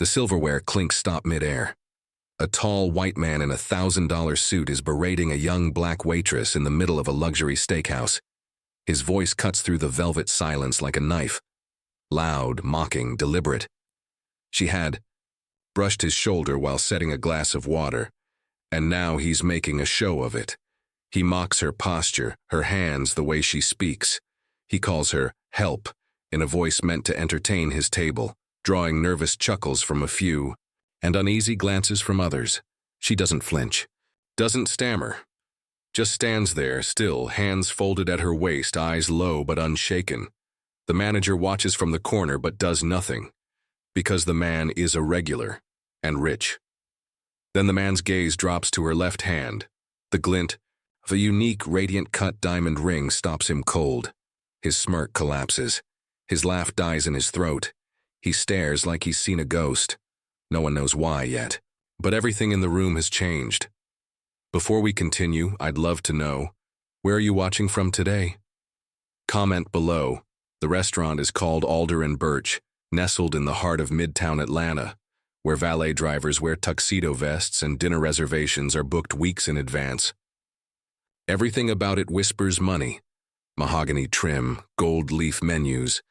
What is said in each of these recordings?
The silverware clinks stop midair. A tall white man in a $1,000 suit is berating a young black waitress in the middle of a luxury steakhouse. His voice cuts through the velvet silence like a knife. Loud, mocking, deliberate. She had brushed his shoulder while setting a glass of water, and now he's making a show of it. He mocks her posture, her hands, the way she speaks. He calls her help in a voice meant to entertain his table, drawing nervous chuckles from a few and uneasy glances from others. She doesn't flinch, doesn't stammer, just stands there, still, hands folded at her waist, eyes low but unshaken. The manager watches from the corner but does nothing, because the man is a regular and rich. Then the man's gaze drops to her left hand. The glint of a unique, radiant-cut diamond ring stops him cold. His smirk collapses. His laugh dies in his throat. He stares like he's seen a ghost. No one knows why yet, but everything in the room has changed. Before we continue, I'd love to know, where are you watching from today? Comment below. The restaurant is called Alder and Birch, nestled in the heart of Midtown Atlanta, where valet drivers wear tuxedo vests and dinner reservations are booked weeks in advance. Everything about it whispers money. Mahogany trim, gold leaf menus,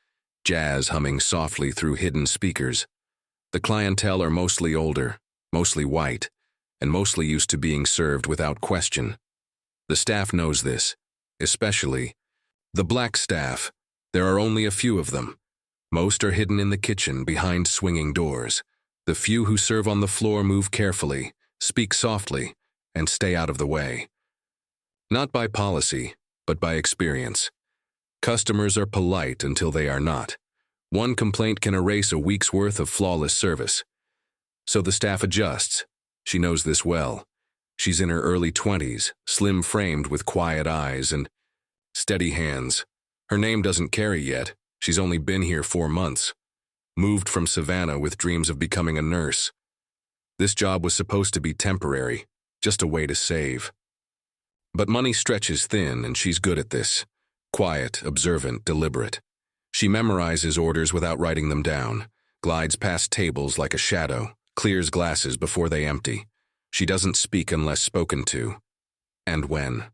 jazz humming softly through hidden speakers. The clientele are mostly older, mostly white, and mostly used to being served without question. The staff knows this, especially the black staff. There are only a few of them. Most are hidden in the kitchen behind swinging doors. The few who serve on the floor move carefully, speak softly, and stay out of the way. Not by policy, but by experience. Customers are polite until they are not. One complaint can erase a week's worth of flawless service. So the staff adjusts. She knows this well. She's in her early 20s, slim-framed with quiet eyes and steady hands. Her name doesn't carry yet. She's only been here 4 months. Moved from Savannah with dreams of becoming a nurse. This job was supposed to be temporary, just a way to save. But money stretches thin, and she's good at this. Quiet, observant, deliberate. She memorizes orders without writing them down, glides past tables like a shadow, clears glasses before they empty. She doesn't speak unless spoken to. And when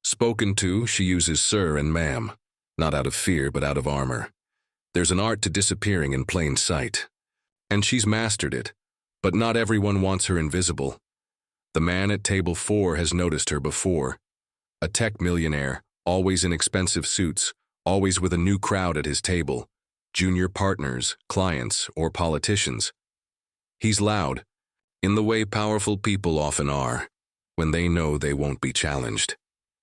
spoken to, she uses sir and ma'am, not out of fear but out of armor. There's an art to disappearing in plain sight. And she's mastered it, but not everyone wants her invisible. The man at table 4 has noticed her before. A tech millionaire, always in expensive suits, always with a new crowd at his table, junior partners, clients, or politicians. He's loud, in the way powerful people often are, when they know they won't be challenged.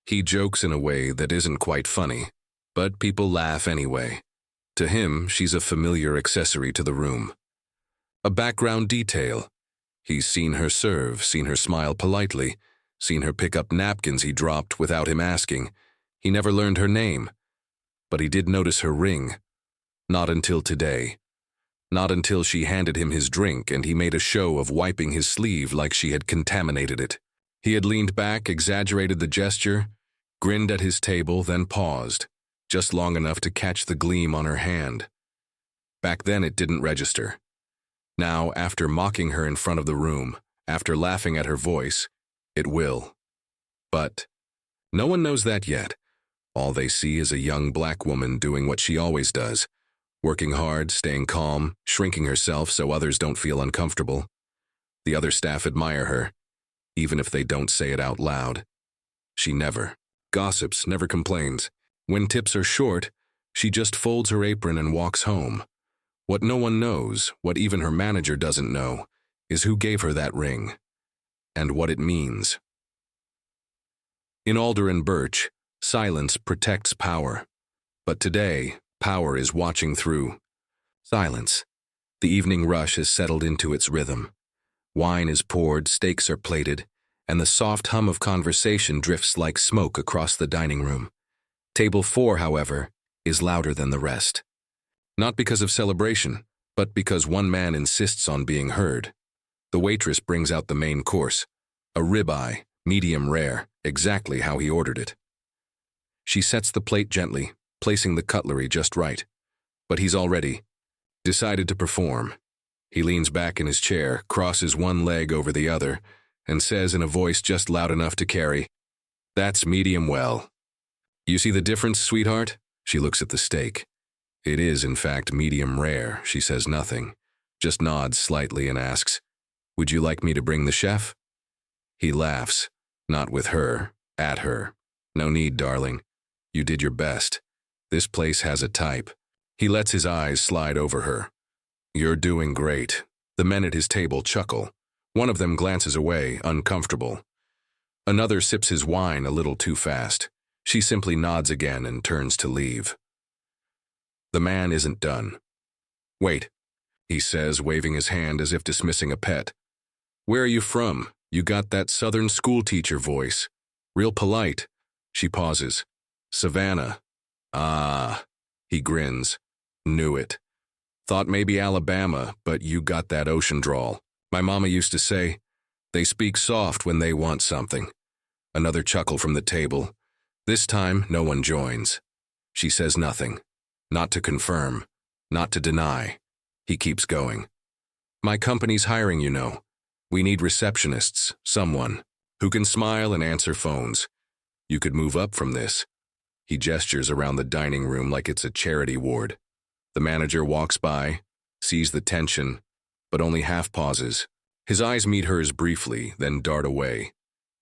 He jokes in a way that isn't quite funny, but people laugh anyway. To him, she's a familiar accessory to the room. A background detail. He's seen her serve, seen her smile politely, seen her pick up napkins he dropped without him asking. He never learned her name. But he did notice her ring. Not until today. Not until she handed him his drink and he made a show of wiping his sleeve like she had contaminated it. He had leaned back, exaggerated the gesture, grinned at his table, then paused, just long enough to catch the gleam on her hand. Back then it didn't register. Now, after mocking her in front of the room, after laughing at her voice, it will. But no one knows that yet. All they see is a young black woman doing what she always does, working hard, staying calm, shrinking herself so others don't feel uncomfortable. The other staff admire her, even if they don't say it out loud. She never gossips, never complains. When tips are short, she just folds her apron and walks home. What no one knows, what even her manager doesn't know, is who gave her that ring, and what it means. In Alder and Birch, silence protects power. But today, power is watching through silence. The evening rush has settled into its rhythm. Wine is poured, steaks are plated, and the soft hum of conversation drifts like smoke across the dining room. Table 4, however, is louder than the rest. Not because of celebration, but because one man insists on being heard. The waitress brings out the main course, a ribeye, medium rare, exactly how he ordered it. She sets the plate gently, placing the cutlery just right. But he's already decided to perform. He leans back in his chair, crosses one leg over the other, and says in a voice just loud enough to carry, "That's medium well." "You see the difference, sweetheart?" She looks at the steak. It is, in fact, medium rare. She says nothing, just nods slightly and asks, "Would you like me to bring the chef?" He laughs, not with her, at her. "No need, darling. You did your best. This place has a type." He lets his eyes slide over her. "You're doing great." The men at his table chuckle. One of them glances away, uncomfortable. Another sips his wine a little too fast. She simply nods again and turns to leave. The man isn't done. "Wait," he says, waving his hand as if dismissing a pet. "Where are you from? You got that southern schoolteacher voice. Real polite." She pauses. "Savannah." "Ah," he grins. "Knew it. Thought maybe Alabama, but you got that ocean drawl. My mama used to say, they speak soft when they want something." Another chuckle from the table. This time, no one joins. She says nothing. Not to confirm, not to deny. He keeps going. "My company's hiring, you know. We need receptionists, someone who can smile and answer phones. You could move up from this." He gestures around the dining room like it's a charity ward. The manager walks by, sees the tension, but only half pauses. His eyes meet hers briefly, then dart away.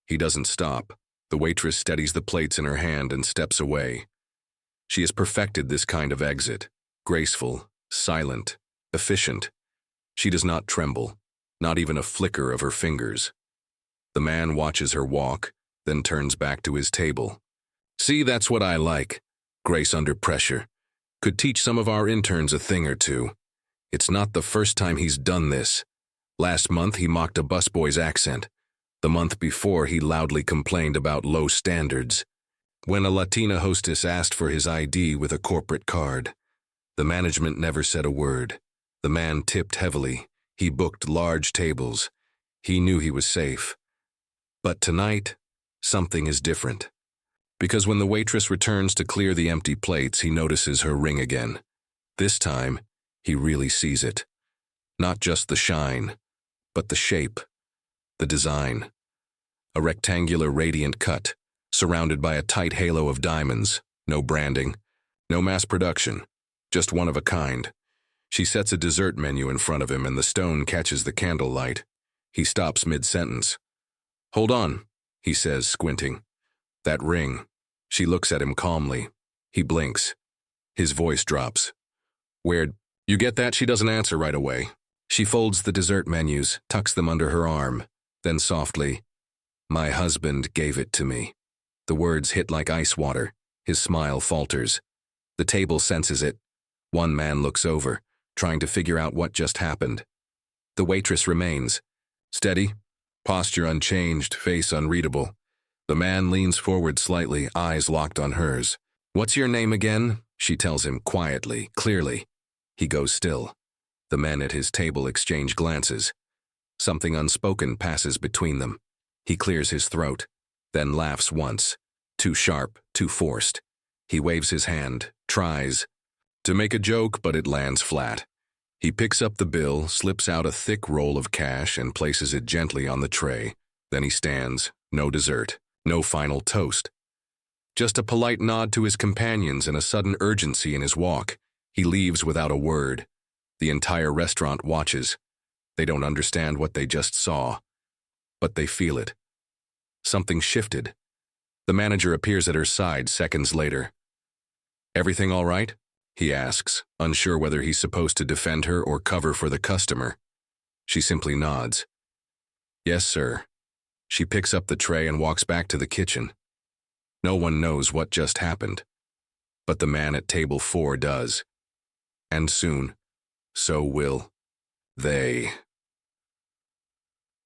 He doesn't stop. The waitress steadies the plates in her hand and steps away. She has perfected this kind of exit. Graceful, silent, efficient. She does not tremble, not even a flicker of her fingers. The man watches her walk, then turns back to his table. "See, that's what I like. Grace under pressure. Could teach some of our interns a thing or two. It's not the first time he's done this. Last month he mocked a busboy's accent. The month before he loudly complained about low standards. When a Latina hostess asked for his ID with a corporate card, the management never said a word. The man tipped heavily. He booked large tables. He knew he was safe. But tonight, something is different. Because when the waitress returns to clear the empty plates, he notices her ring again. This time, he really sees it. Not just the shine, but the shape, the design. A rectangular radiant cut, surrounded by a tight halo of diamonds. No branding, no mass production, just one of a kind. She sets a dessert menu in front of him and the stone catches the candlelight. He stops mid-sentence. "Hold on," he says, squinting. "That ring." She looks at him calmly. He blinks. His voice drops. "Where'd you get that?" She doesn't answer right away. She folds the dessert menus, tucks them under her arm, then softly, "My husband gave it to me." The words hit like ice water. His smile falters. The table senses it. One man looks over, trying to figure out what just happened. The waitress remains. Steady, posture unchanged, face unreadable. The man leans forward slightly, eyes locked on hers. "What's your name again?" She tells him quietly, clearly. He goes still. The men at his table exchange glances. Something unspoken passes between them. He clears his throat, then laughs once. Too sharp, too forced. He waves his hand, tries to make a joke, but it lands flat. He picks up the bill, slips out a thick roll of cash and places it gently on the tray. Then he stands, no dessert, no final toast. Just a polite nod to his companions and a sudden urgency in his walk. He leaves without a word. The entire restaurant watches. They don't understand what they just saw, but they feel it. Something shifted. The manager appears at her side seconds later. "Everything all right?" he asks, unsure whether he's supposed to defend her or cover for the customer. She simply nods. "Yes, sir." She picks up the tray and walks back to the kitchen. No one knows what just happened, but the man at table 4 does. And soon, so will they.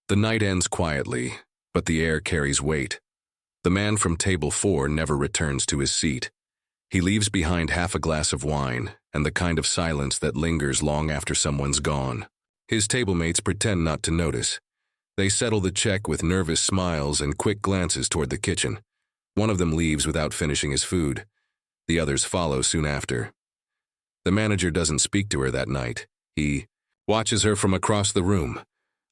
The night ends quietly, but the air carries weight. The man from table 4 never returns to his seat. He leaves behind half a glass of wine and the kind of silence that lingers long after someone's gone. His tablemates pretend not to notice. They settle the check with nervous smiles and quick glances toward the kitchen. One of them leaves without finishing his food. The others follow soon after. The manager doesn't speak to her that night. He watches her from across the room,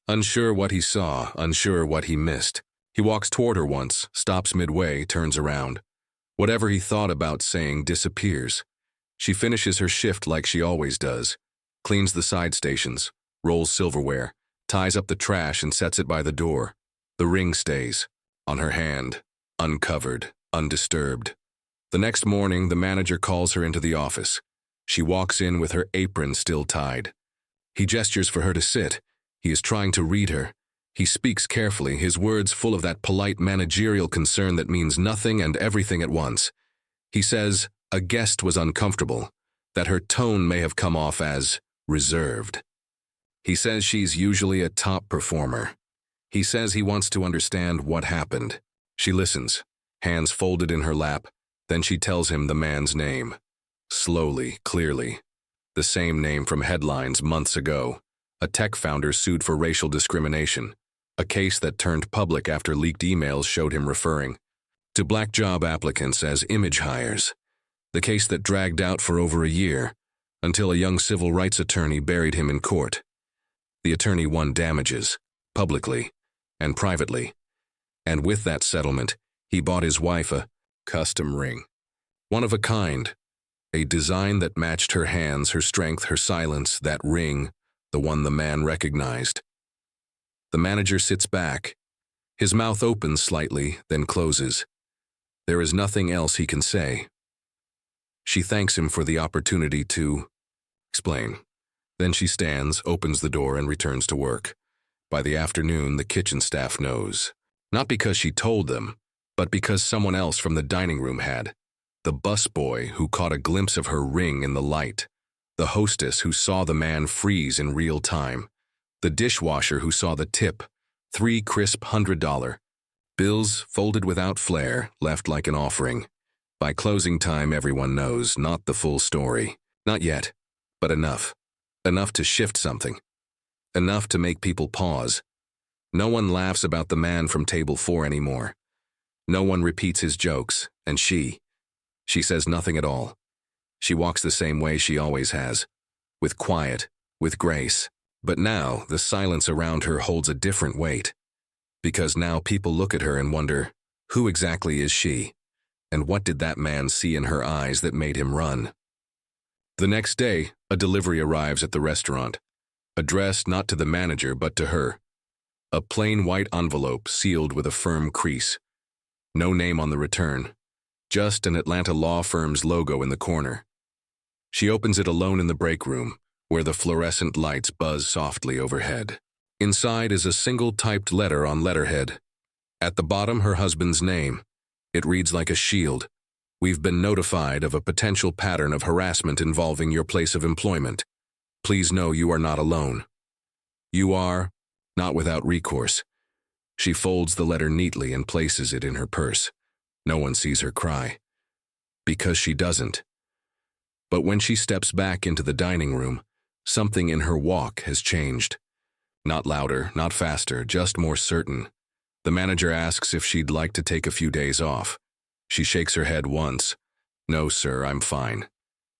unsure what he saw, unsure what he missed. He walks toward her once, stops midway, turns around. Whatever he thought about saying disappears. She finishes her shift like she always does, cleans the side stations, rolls silverware, ties up the trash and sets it by the door. The ring stays, on her hand, uncovered, undisturbed. The next morning, the manager calls her into the office. She walks in with her apron still tied. He gestures for her to sit. He is trying to read her. He speaks carefully, his words full of that polite managerial concern that means nothing and everything at once. He says a guest was uncomfortable, that her tone may have come off as reserved. He says she's usually a top performer. He says he wants to understand what happened. She listens, hands folded in her lap. Then she tells him the man's name. Slowly, clearly. The same name from headlines months ago. A tech founder sued for racial discrimination. A case that turned public after leaked emails showed him referring to black job applicants as image hires. The case that dragged out for over a year, until a young civil rights attorney buried him in court. The attorney won damages, publicly and privately. And with that settlement, he bought his wife a custom ring. One of a kind. A design that matched her hands, her strength, her silence, that ring, the one the man recognized. The manager sits back. His mouth opens slightly, then closes. There is nothing else he can say. She thanks him for the opportunity to explain. Then she stands, opens the door, and returns to work. By the afternoon, the kitchen staff knows. Not because she told them, but because someone else from the dining room had. The busboy who caught a glimpse of her ring in the light. The hostess who saw the man freeze in real time. The dishwasher who saw the tip, 3 crisp $100 bills folded without flair, left like an offering. By closing time, everyone knows, not the full story. Not yet, but enough. Enough to shift something. Enough to make people pause. No one laughs about the man from table 4 anymore. No one repeats his jokes, and she says nothing at all. She walks the same way she always has, with quiet, with grace. But now, the silence around her holds a different weight. Because now people look at her and wonder, who exactly is she? And what did that man see in her eyes that made him run? The next day, a delivery arrives at the restaurant. Addressed not to the manager but to her. A plain white envelope sealed with a firm crease. No name on the return. Just an Atlanta law firm's logo in the corner. She opens it alone in the break room, where the fluorescent lights buzz softly overhead. Inside is a single typed letter on letterhead. At the bottom, her husband's name. It reads like a shield. We've been notified of a potential pattern of harassment involving your place of employment. Please know you are not alone. You are, not without recourse. She folds the letter neatly and places it in her purse. No one sees her cry. Because she doesn't. But when she steps back into the dining room, something in her walk has changed. Not louder, not faster, just more certain. The manager asks if she'd like to take a few days off. She shakes her head once. No, sir, I'm fine.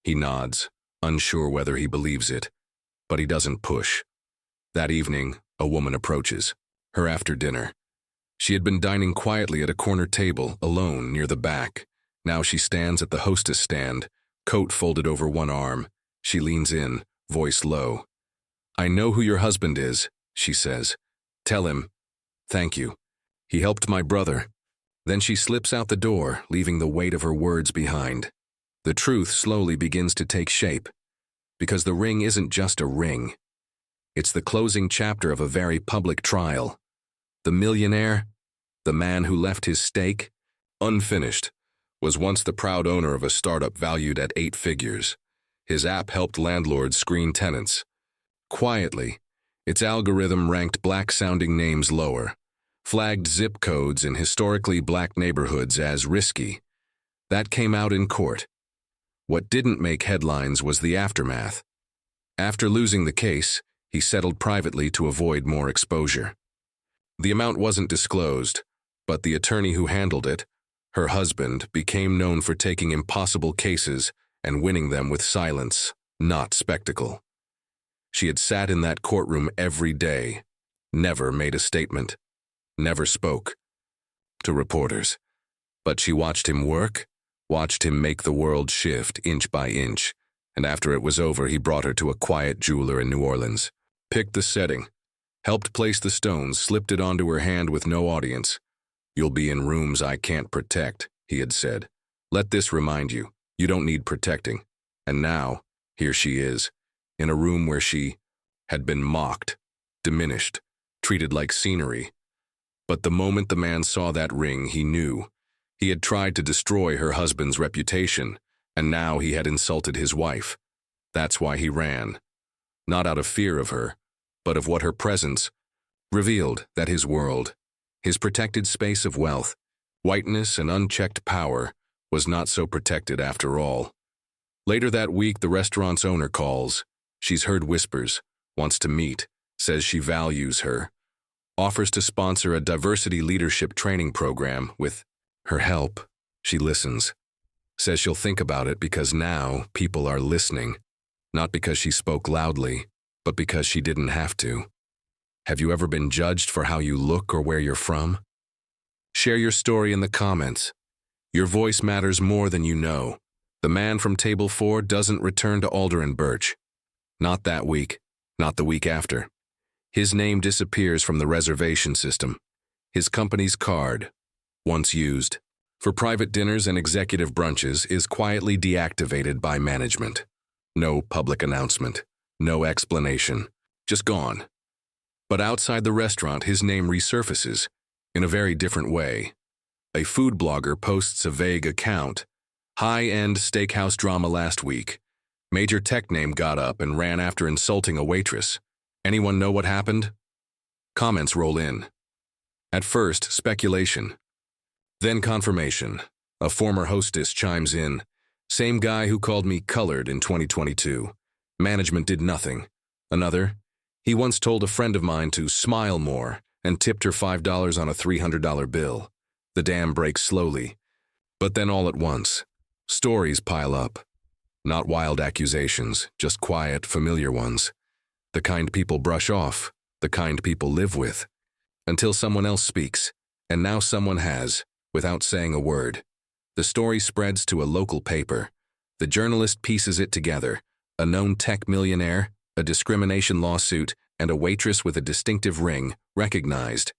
He nods, unsure whether he believes it. But he doesn't push. That evening, a woman approaches. Her after dinner. She had been dining quietly at a corner table, alone, near the back. Now she stands at the hostess stand, coat folded over one arm. She leans in, voice low. I know who your husband is, she says. Tell him. Thank you. He helped my brother. Then she slips out the door, leaving the weight of her words behind. The truth slowly begins to take shape. Because the ring isn't just a ring. It's the closing chapter of a very public trial. The millionaire, the man who left his steak, unfinished, was once the proud owner of a startup valued at 8 figures. His app helped landlords screen tenants. Quietly, its algorithm ranked black-sounding names lower, flagged zip codes in historically black neighborhoods as risky. That came out in court. What didn't make headlines was the aftermath. After losing the case, he settled privately to avoid more exposure. The amount wasn't disclosed, but the attorney who handled it, her husband, became known for taking impossible cases and winning them with silence, not spectacle. She had sat in that courtroom every day, never made a statement, never spoke to reporters. But she watched him work, watched him make the world shift inch by inch, and after it was over, he brought her to a quiet jeweler in New Orleans, picked the setting, helped place the stones, slipped it onto her hand with no audience. "You'll be in rooms I can't protect," he had said. "Let this remind you, you don't need protecting." And now, here she is, in a room where she had been mocked, diminished, treated like scenery. But the moment the man saw that ring, he knew. He had tried to destroy her husband's reputation, and now he had insulted his wife. That's why he ran. Not out of fear of her, but of what her presence revealed, that his world, his protected space of wealth, whiteness, and unchecked power, was not so protected after all. Later that week, the restaurant's owner calls. She's heard whispers, wants to meet, says she values her, offers to sponsor a diversity leadership training program with her help. She listens, says she'll think about it because now people are listening, not because she spoke loudly, but because she didn't have to. Have you ever been judged for how you look or where you're from? Share your story in the comments. Your voice matters more than you know. The man from Table 4 doesn't return to Alder and Birch. Not that week, not the week after. His name disappears from the reservation system. His company's card, once used for private dinners and executive brunches, is quietly deactivated by management. No public announcement, no explanation, just gone. But outside the restaurant, his name resurfaces in a very different way. A food blogger posts a vague account. "High-end steakhouse drama last week. Major tech name got up and ran after insulting a waitress. Anyone know what happened?" Comments roll in. At first, speculation. Then confirmation. A former hostess chimes in. "Same guy who called me colored in 2022. Management did nothing." Another. "He once told a friend of mine to smile more and tipped her $5 on a $300 bill." The dam breaks slowly. But then all at once, stories pile up. Not wild accusations, just quiet, familiar ones. The kind people brush off, the kind people live with. Until someone else speaks, and now someone has, without saying a word. The story spreads to a local paper. The journalist pieces it together. A known tech millionaire, a discrimination lawsuit, and a waitress with a distinctive ring, recognized.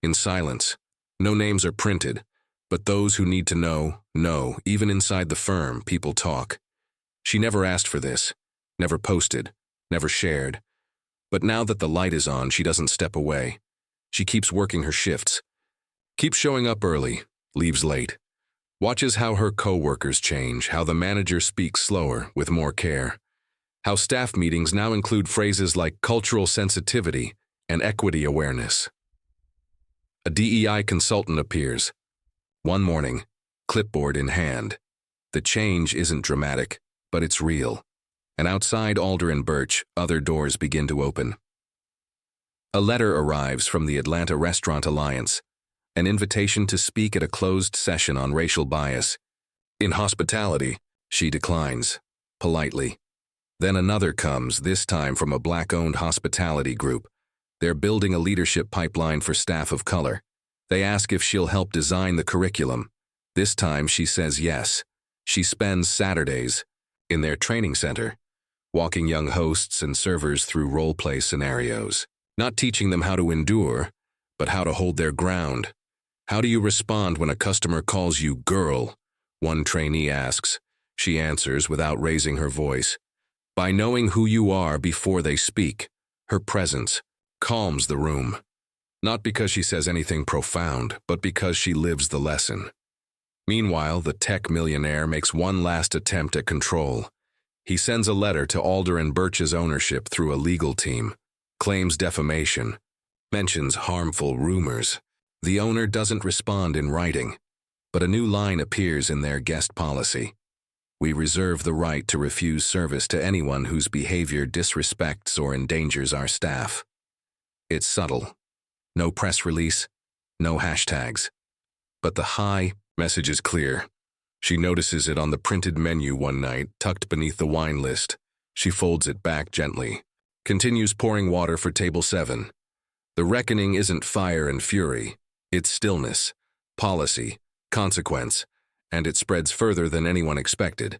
In silence, no names are printed, but those who need to know, know. Even inside the firm, people talk. She never asked for this, never posted, never shared. But now that the light is on, she doesn't step away. She keeps working her shifts, keeps showing up early, leaves late. Watches how her co-workers change, how the manager speaks slower, with more care. How staff meetings now include phrases like cultural sensitivity and equity awareness. A DEI consultant appears. One morning, clipboard in hand. The change isn't dramatic, but it's real. And outside Alder and Birch, other doors begin to open. A letter arrives from the Atlanta Restaurant Alliance, an invitation to speak at a closed session on racial bias. In hospitality, she declines, politely. Then another comes, this time from a Black-owned hospitality group. They're building a leadership pipeline for staff of color. They ask if she'll help design the curriculum. This time she says yes. She spends Saturdays in their training center, walking young hosts and servers through role-play scenarios. Not teaching them how to endure, but how to hold their ground. How do you respond when a customer calls you girl? One trainee asks. She answers without raising her voice. By knowing who you are before they speak, her presence calms the room. Not because she says anything profound, but because she lives the lesson. Meanwhile, the tech millionaire makes one last attempt at control. He sends a letter to Alder and Birch's ownership through a legal team, claims defamation, mentions harmful rumors. The owner doesn't respond in writing, but a new line appears in their guest policy. We reserve the right to refuse service to anyone whose behavior disrespects or endangers our staff. It's subtle. No press release, no hashtags. But the high message is clear. She notices it on the printed menu one night, tucked beneath the wine list. She folds it back gently. continues pouring water for table 7. The reckoning isn't fire and fury. It's stillness, policy, consequence, and it spreads further than anyone expected.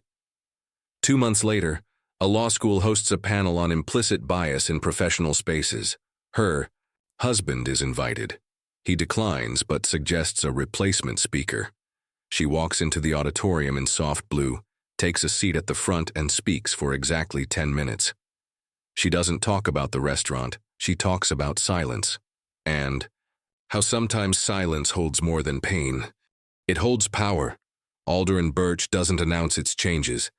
2 months later, a law school hosts a panel on implicit bias in professional spaces. Her husband is invited. He declines but suggests a replacement speaker. She walks into the auditorium in soft blue, takes a seat at the front, and speaks for exactly 10 minutes. She doesn't talk about the restaurant, she talks about silence. And how sometimes silence holds more than pain. It holds power. Alder and Birch doesn't announce its changes.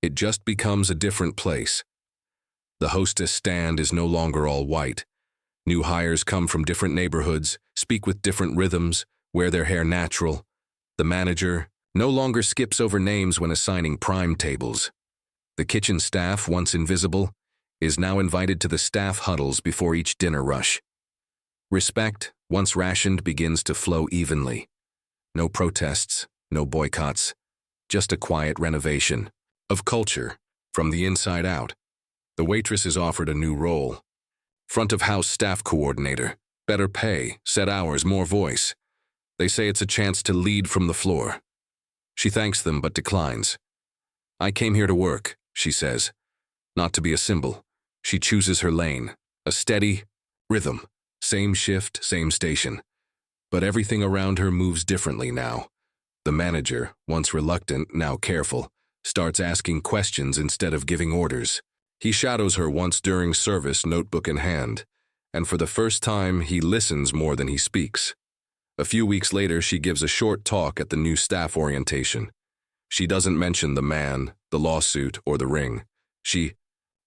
It just becomes a different place. The hostess stand is no longer all white. New hires come from different neighborhoods, speak with different rhythms, wear their hair natural. The manager no longer skips over names when assigning prime tables. The kitchen staff, once invisible, is now invited to the staff huddles before each dinner rush. Respect, once rationed, begins to flow evenly. No protests, no boycotts, just a quiet renovation of culture from the inside out. The waitress is offered a new role. Front of house staff coordinator, better pay, set hours, more voice. They say it's a chance to lead from the floor. She thanks them but declines. I came here to work, she says, not to be a symbol. She chooses her lane, a steady rhythm, same shift, same station. But everything around her moves differently now. The manager, once reluctant, now careful, starts asking questions instead of giving orders. He shadows her once during service, notebook in hand, and for the first time he listens more than he speaks. A few weeks later, she gives a short talk at the new staff orientation. She doesn't mention the man, the lawsuit, or the ring. She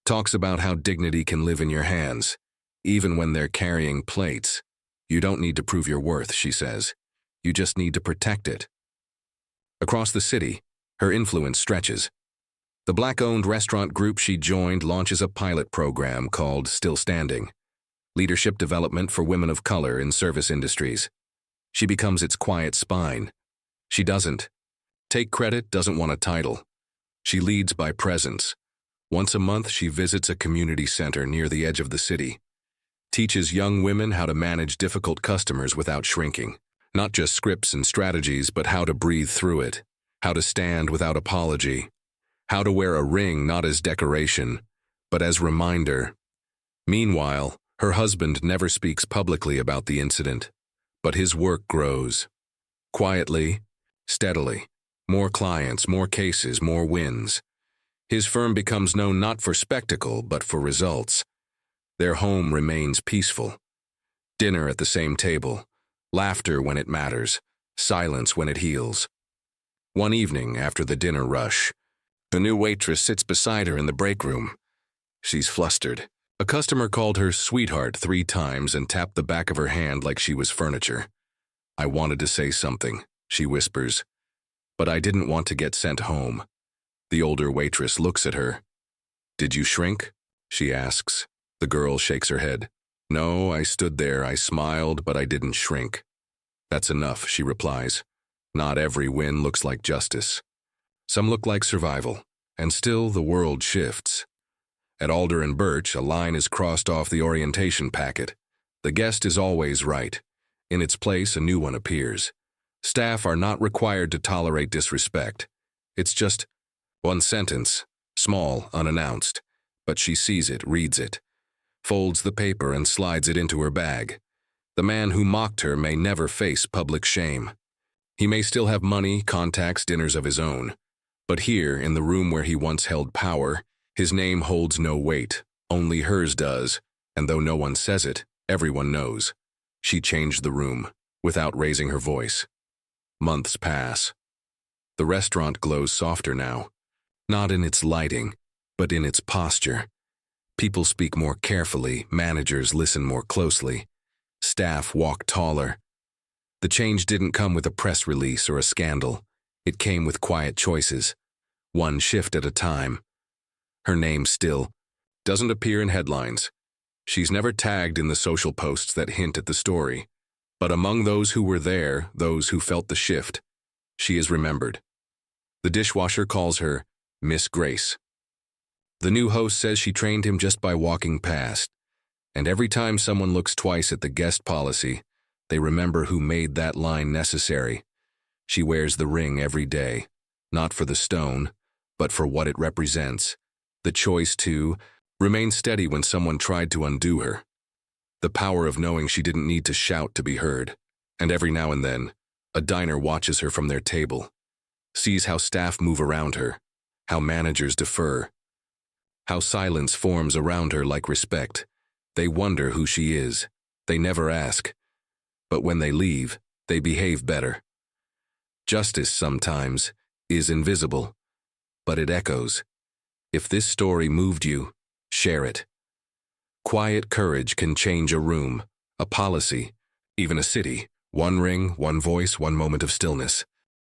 talks about how dignity can live in your hands, even when they're carrying plates. You don't need to prove your worth, she says. You just need to protect it. Across the city, her influence stretches. The Black-owned restaurant group she joined launches a pilot program called Still Standing, leadership development for women of color in service industries. She becomes its quiet spine. She doesn't take credit, doesn't want a title. She leads by presence. Once a month, she visits a community center near the edge of the city, teaches young women how to manage difficult customers without shrinking. Not just scripts and strategies, but how to breathe through it, how to stand without apology, how to wear a ring not as decoration, but as reminder. Meanwhile, her husband never speaks publicly about the incident, but his work grows. Quietly, steadily. More clients, more cases, more wins. His firm becomes known not for spectacle, but for results. Their home remains peaceful. Dinner at the same table. Laughter when it matters. Silence when it heals. One evening after the dinner rush, the new waitress sits beside her in the break room. She's flustered. A customer called her sweetheart 3 times and tapped the back of her hand like she was furniture. I wanted to say something, she whispers, but I didn't want to get sent home. The older waitress looks at her. Did you shrink? She asks. The girl shakes her head. No, I stood there, I smiled, but I didn't shrink. That's enough, she replies. Not every win looks like justice. Some look like survival, and still the world shifts. At Alder and Birch, a line is crossed off the orientation packet. The guest is always right. In its place, a new one appears. Staff are not required to tolerate disrespect. It's just one sentence, small, unannounced, but she sees it, reads it, folds the paper and slides it into her bag. The man who mocked her may never face public shame. He may still have money, contacts, dinners of his own. But here, in the room where he once held power, his name holds no weight, only hers does, and though no one says it, everyone knows. She changed the room, without raising her voice. Months pass. The restaurant glows softer now, not in its lighting, but in its posture. People speak more carefully, managers listen more closely, staff walk taller. The change didn't come with a press release or a scandal. It came with quiet choices, one shift at a time. Her name still doesn't appear in headlines. She's never tagged in the social posts that hint at the story. But among those who were there, those who felt the shift, she is remembered. The dishwasher calls her Miss Grace. The new host says she trained him just by walking past. And every time someone looks twice at the guest policy, they remember who made that line necessary. She wears the ring every day, not for the stone, but for what it represents. The choice to remain steady when someone tried to undo her. The power of knowing she didn't need to shout to be heard. And every now and then, a diner watches her from their table, sees how staff move around her, how managers defer, how silence forms around her like respect. They wonder who she is. They never ask. But when they leave, they behave better. Justice sometimes is invisible, but it echoes. If this story moved you, share it. Quiet courage can change a room, a policy, even a city. One ring, one voice, one moment of stillness.